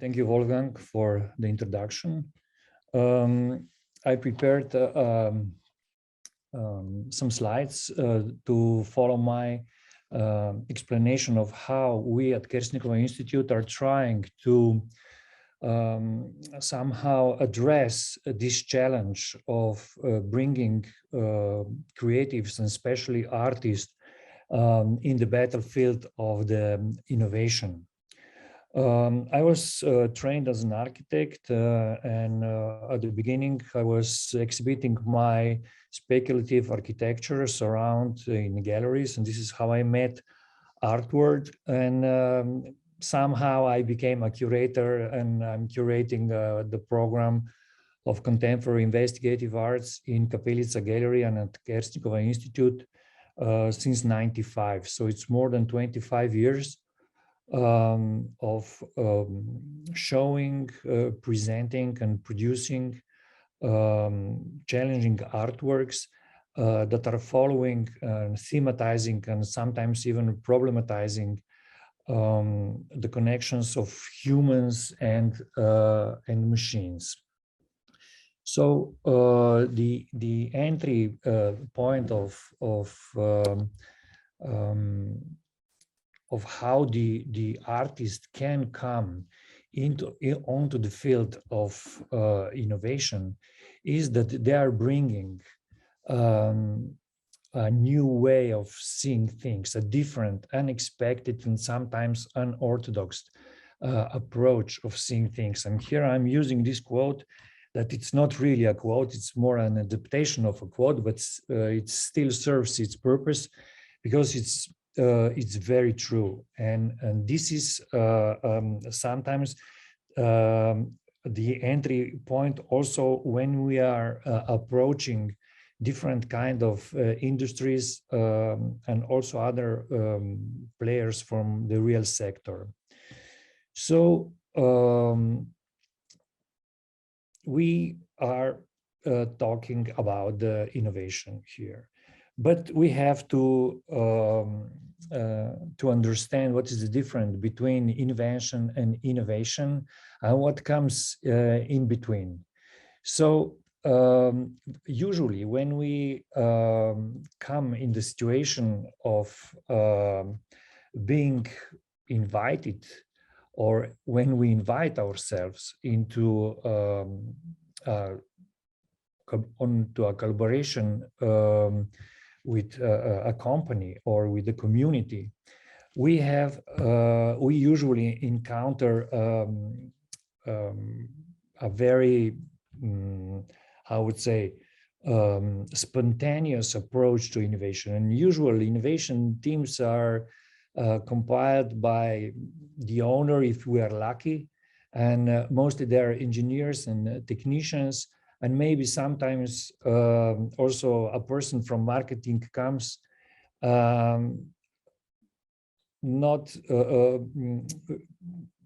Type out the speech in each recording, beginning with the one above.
Thank you, Wolfgang, for the introduction. I prepared some slides to follow my explanation of how we at Kersnikova Institute are trying to somehow address this challenge of bringing creatives and especially artists in the battlefield of the innovation. I was trained as an architect and at the beginning I was exhibiting my speculative architectures around in galleries, and this is how I met artwork, and somehow I became a curator, and I'm curating the program of contemporary investigative arts in Kapelica Gallery and at Kersnikova Institute since '95. So it's more than 25 years of showing, presenting and producing challenging artworks that are following, thematizing and sometimes even problematizing the connections of humans and machines. So the entry point of how the artist can come onto the field of innovation is that they are bringing a new way of seeing things, a different, unexpected, and sometimes unorthodox approach of seeing things. And here I'm using this quote that it's not really a quote, it's more an adaptation of a quote, but it still serves its purpose because it's very true. And this is sometimes the entry point also when we are approaching different kind of industries and also other players from the real sector. So we are talking about the innovation here, but we have to understand what is the difference between invention and innovation and what comes in between. So usually when we come in the situation of being invited, or when we invite ourselves into onto a collaboration with a company or with the community, we usually encounter a very I would say spontaneous approach to innovation. And usually innovation teams are compiled by the owner if we are lucky, and mostly they're engineers and technicians, and maybe sometimes also a person from marketing comes, not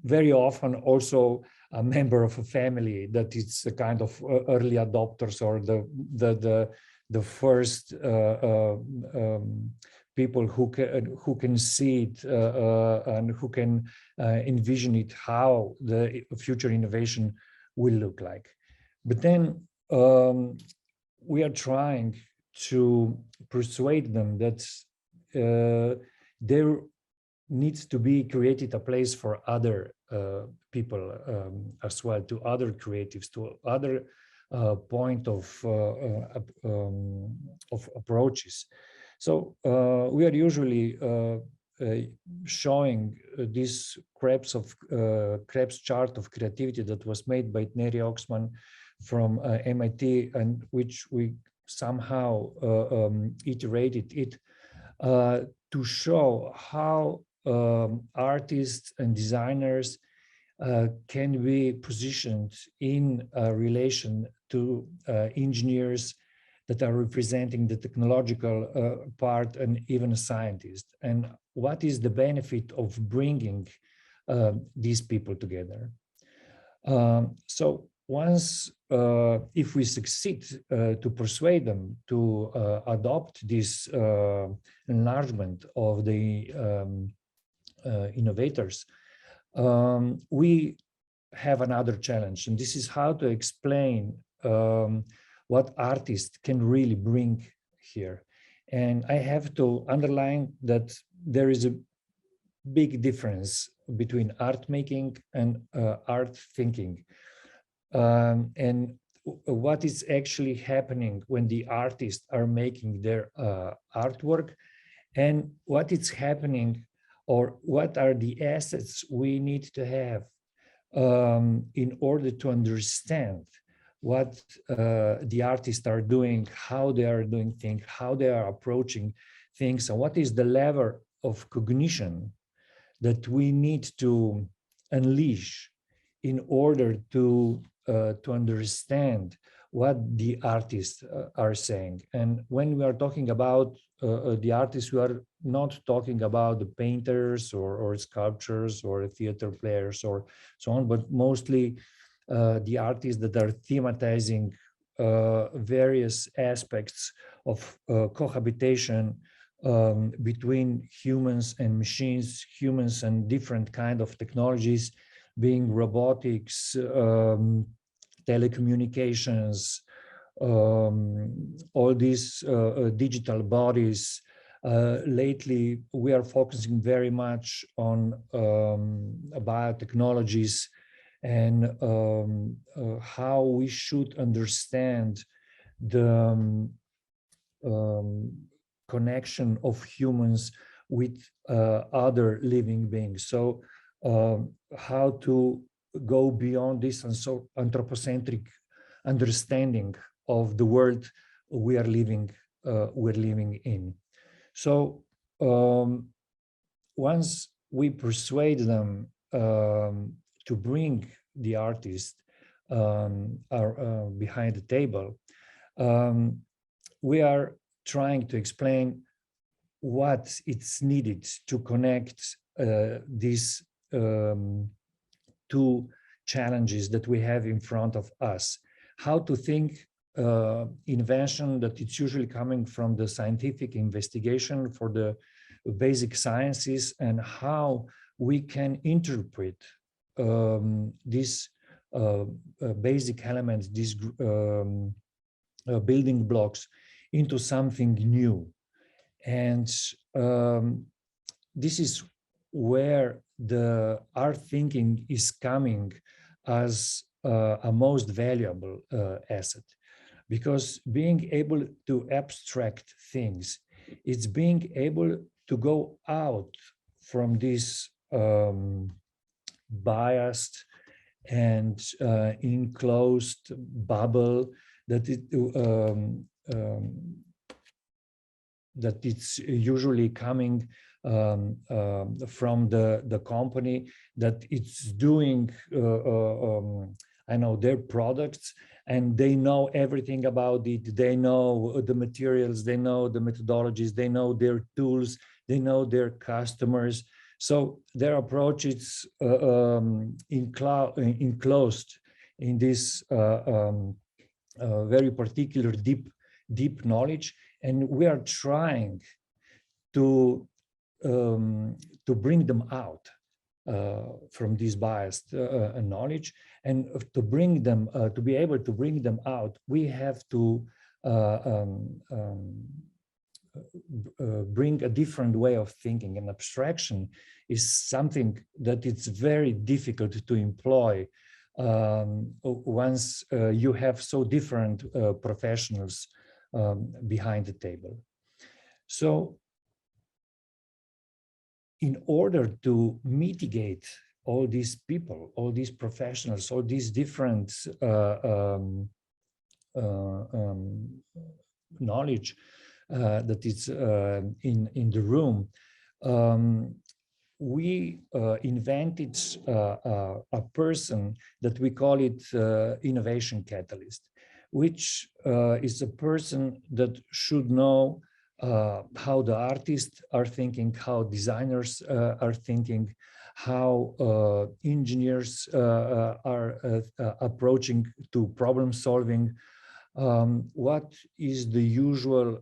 very often also a member of a family that is a kind of early adopters or the first people who can see it and who can envision it, how the future innovation will look like. But then we are trying to persuade them that there needs to be created a place for other people as well, to other creatives, to other point of approaches. So we are usually showing this Krebs chart of creativity that was made by Neri Oxman from MIT, and which we somehow iterated it to show how artists and designers can be positioned in relation to engineers that are representing the technological part, and even scientists, and what is the benefit of bringing these people together. So once, if we succeed to persuade them to adopt this enlargement of the innovators, we have another challenge, and this is how to explain what artists can really bring here. And I have to underline that there is a big difference between art making and art thinking. And what is actually happening when the artists are making their artwork, and what is happening, or what are the assets we need to have in order to understand what the artists are doing, how they are doing things, how they are approaching things, and what is the level of cognition that we need to unleash in order to understand what the artists are saying. And when we are talking about the artists, we are not talking about the painters or sculptors or theater players or so on, but mostly the artists that are thematizing various aspects of cohabitation between humans and machines, humans and different kind of technologies, being robotics, telecommunications, all these digital bodies. Lately, we are focusing very much on biotechnologies and how we should understand the connection of humans with other living beings. So how to go beyond this and so anthropocentric understanding of the world we're living in. So once we persuade them to bring the artist behind the table, we are trying to explain what it's needed to connect these two challenges that we have in front of us. How to think invention that it's usually coming from the scientific investigation for the basic sciences, and how we can interpret these basic elements, these building blocks into something new. And this is where the art thinking is coming as a most valuable asset, because being able to abstract things, it's being able to go out from this biased and enclosed bubble that that it's usually coming from the company, that it's doing I know their products, and they know everything about it. They know the materials, they know the methodologies, they know their tools, they know their customers. So their approach is enclosed in this very particular deep knowledge, and we are trying to bring them out from this biased knowledge, and to bring them to be able to bring them out, we have to bring a different way of thinking. And abstraction is something that it's very difficult to employ once you have so different professionals behind the table. So in order to mitigate all these people, all these professionals, all these different knowledge that is in the room, we invented a person that we call it innovation catalyst, which is a person that should know how the artists are thinking, how designers are thinking, how engineers are approaching to problem solving, what is the usual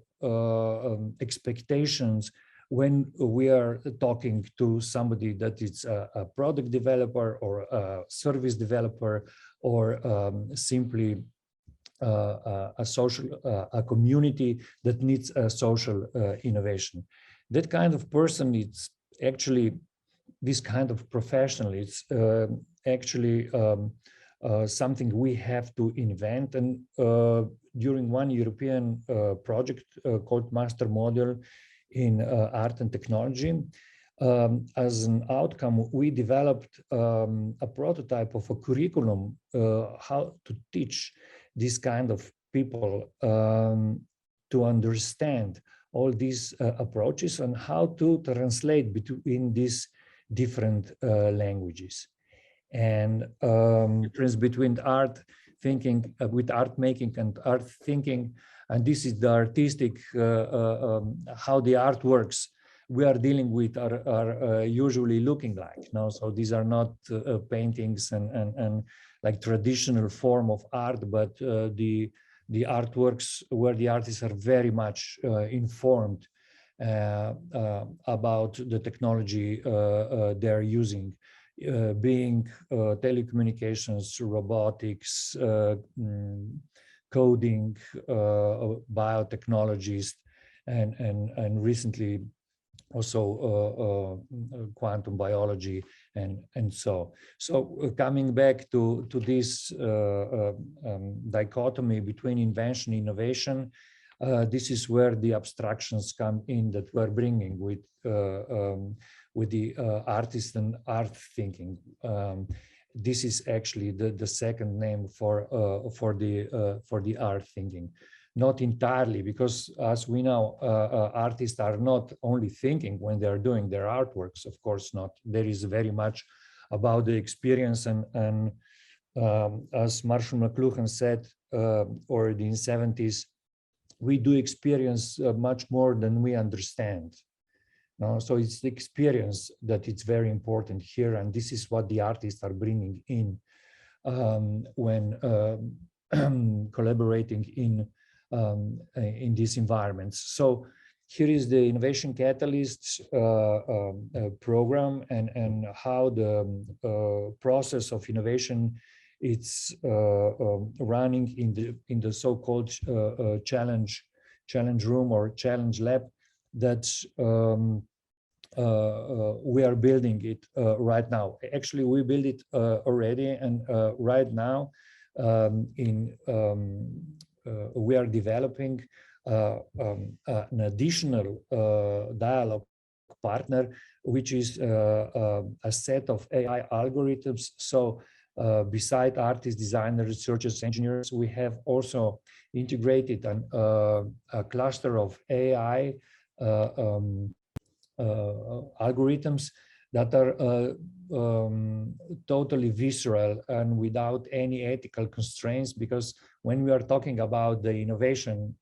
expectations when we are talking to somebody that is a product developer or a service developer or simply a community that needs a social innovation. That kind of person, it's actually this kind of professional. It's actually something we have to invent. And during one European project called Master Model in Art and Technology, as an outcome, we developed a prototype of a curriculum how to teach this kind of people to understand all these approaches and how to translate between these different languages. And difference between art thinking, with art making and art thinking, and this is the artistic, how the art works we are dealing with are usually looking like. No? So these are not paintings and like traditional form of art, but the artworks where the artists are very much informed about the technology they're using, being telecommunications, robotics, coding, biotechnologies, and recently also quantum biology and so coming back to this dichotomy between invention and innovation, this is where the abstractions come in that we're bringing with the artist and art thinking. This is actually the second name for the art thinking. Not entirely, because as we know, artists are not only thinking when they're doing their artworks, of course not. There is very much about the experience and as Marshall McLuhan said already in the 70s, we do experience much more than we understand. No? So it's the experience that it's very important here, and this is what the artists are bringing in when collaborating in these environments. So here is the Innovation Catalysts program and how the process of innovation it's running in the so-called challenge room or challenge lab that we are building it right now. Actually, we built it already, and right now we are developing an additional dialogue partner, which is a set of AI algorithms. So beside artists, designers, researchers, engineers, we have also integrated a cluster of AI algorithms that are totally visceral and without any ethical constraints, because when we are talking about the innovation,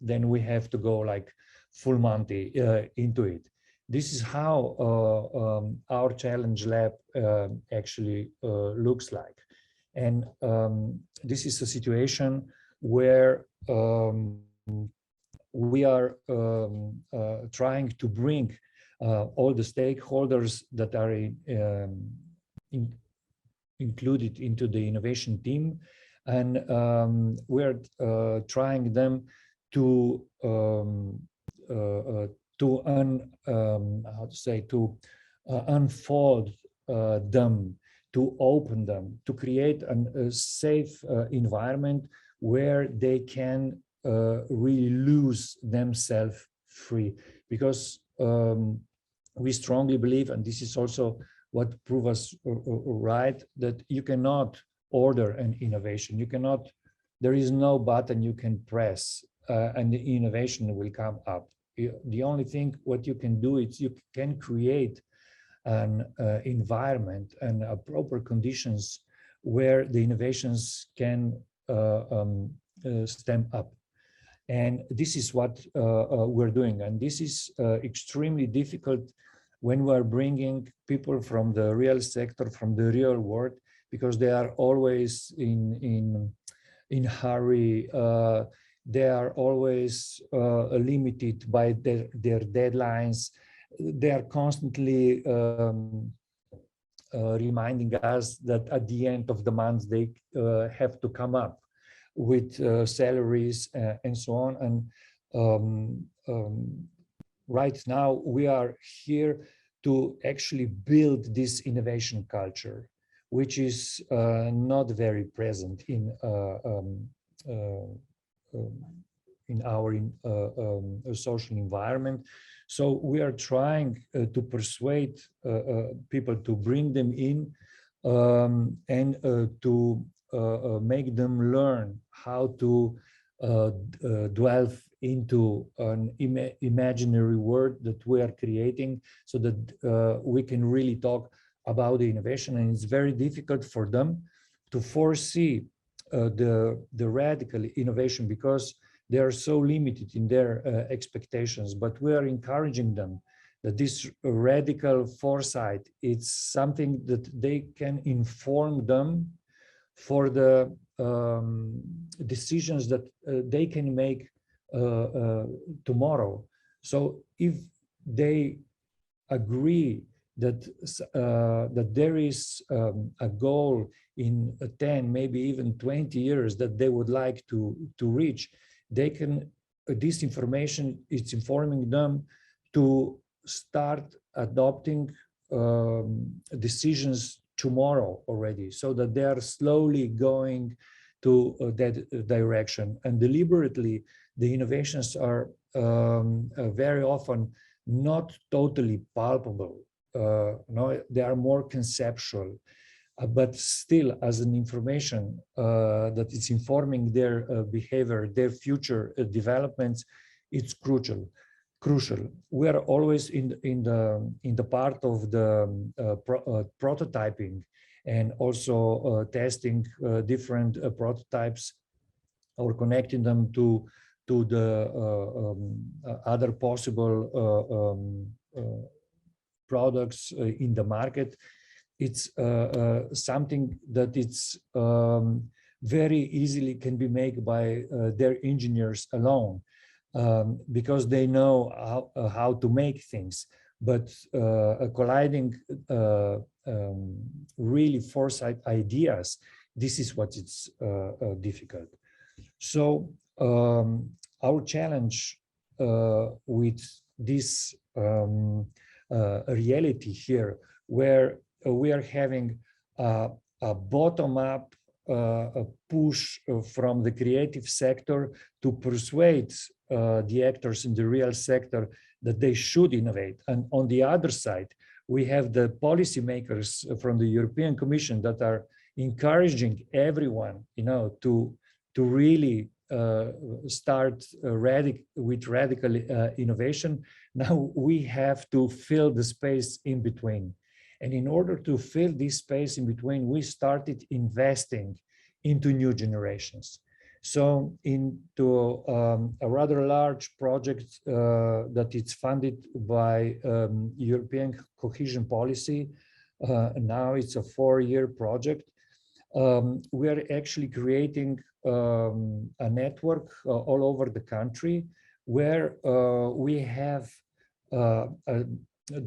then we have to go like full Monty into it. This is how our challenge lab actually looks like. And this is a situation where we are trying to bring all the stakeholders that are included into the innovation team, and we're trying them to unfold them, to open them, to create a safe environment where they can really lose themselves free, because we strongly believe, and this is also what proves us right, that you cannot order an innovation. You cannot, there is no button you can press and the innovation will come up. The only thing what you can do is you can create an environment and proper conditions where the innovations can stem up. And this is what we're doing. And this is extremely difficult when we're bringing people from the real sector, from the real world, because they are always in hurry. They are always limited by their deadlines. They are constantly reminding us that at the end of the month they have to come up with salaries and so on. And right now we are here to actually build this innovation culture, which is not very present in our social environment. So we are trying to persuade people to bring them in and to make them learn how to delve into an imaginary world that we are creating, so that we can really talk about the innovation. And it's very difficult for them to foresee the radical innovation, because they are so limited in their expectations. But we are encouraging them that this radical foresight, it's something that they can inform them for the decisions that they can make tomorrow. So if they agree that that there is a goal in 10, maybe even 20 years that they would like to reach, they can, this information is informing them to start adopting decisions tomorrow already, so that they are slowly going to that direction. And deliberately, the innovations are very often not totally palpable. No, they are more conceptual, but still as an information that is informing their behavior, their future developments, it's crucial. We are always in the part of the prototyping, and also testing different prototypes, or connecting them to the other possible products in the market. It's something that it's very easily can be made by their engineers alone, because they know how to make things. But colliding really foresight ideas, this is what it's difficult. So our challenge with this reality here, where we are having a bottom-up push from the creative sector to persuade the actors in the real sector that they should innovate. And on the other side, we have the policymakers from the European Commission that are encouraging everyone, to really start with radical innovation. Now we have to fill the space in between. And in order to fill this space in between, we started investing into new generations. So into a rather large project that it's funded by European cohesion policy. Now it's a 4-year project. We are actually creating a network all over the country, where we have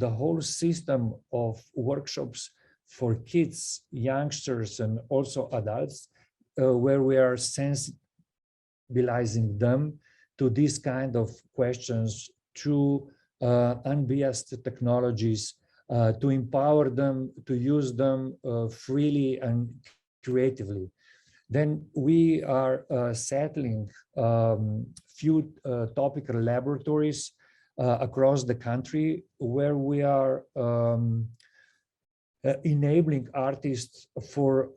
the whole system of workshops for kids, youngsters, and also adults, where we are sensibilizing them to these kind of questions through unbiased technologies, to empower them to use them freely and creatively. Then we are settling few topical laboratories across the country, where we are enabling artists for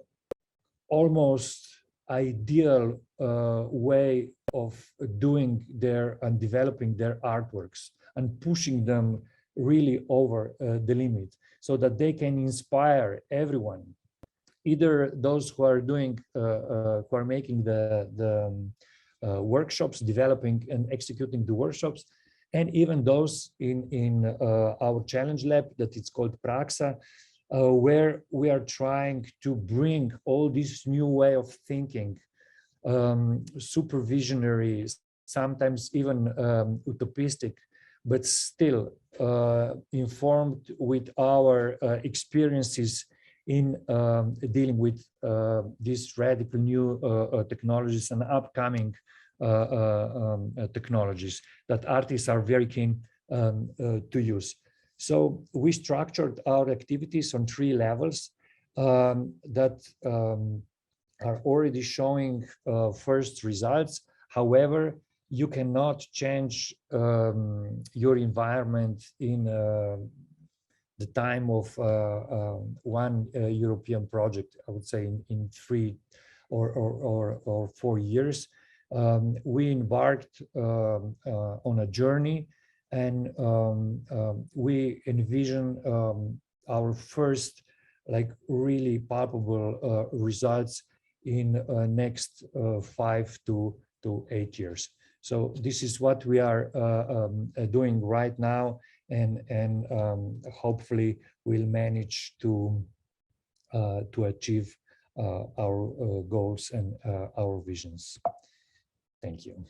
almost ideal way of doing their and developing their artworks, and pushing them really over the limit, so that they can inspire everyone, either those who are doing who are making the workshops, developing and executing the workshops, and even those in our challenge lab that it's called Praxa, where we are trying to bring all this new way of thinking supervisionary, sometimes even utopistic, but still informed with our experiences in dealing with these radical new technologies and upcoming technologies that artists are very keen to use. So we structured our activities on 3 levels that are already showing first results. However, you cannot change your environment in the time of one European project, I would say in 3 or 4 years. We embarked on a journey, and we envision our first like really palpable results in next 5 to 8 years. So this is what we are doing right now, and hopefully we'll manage to achieve our goals and our visions. Thank you.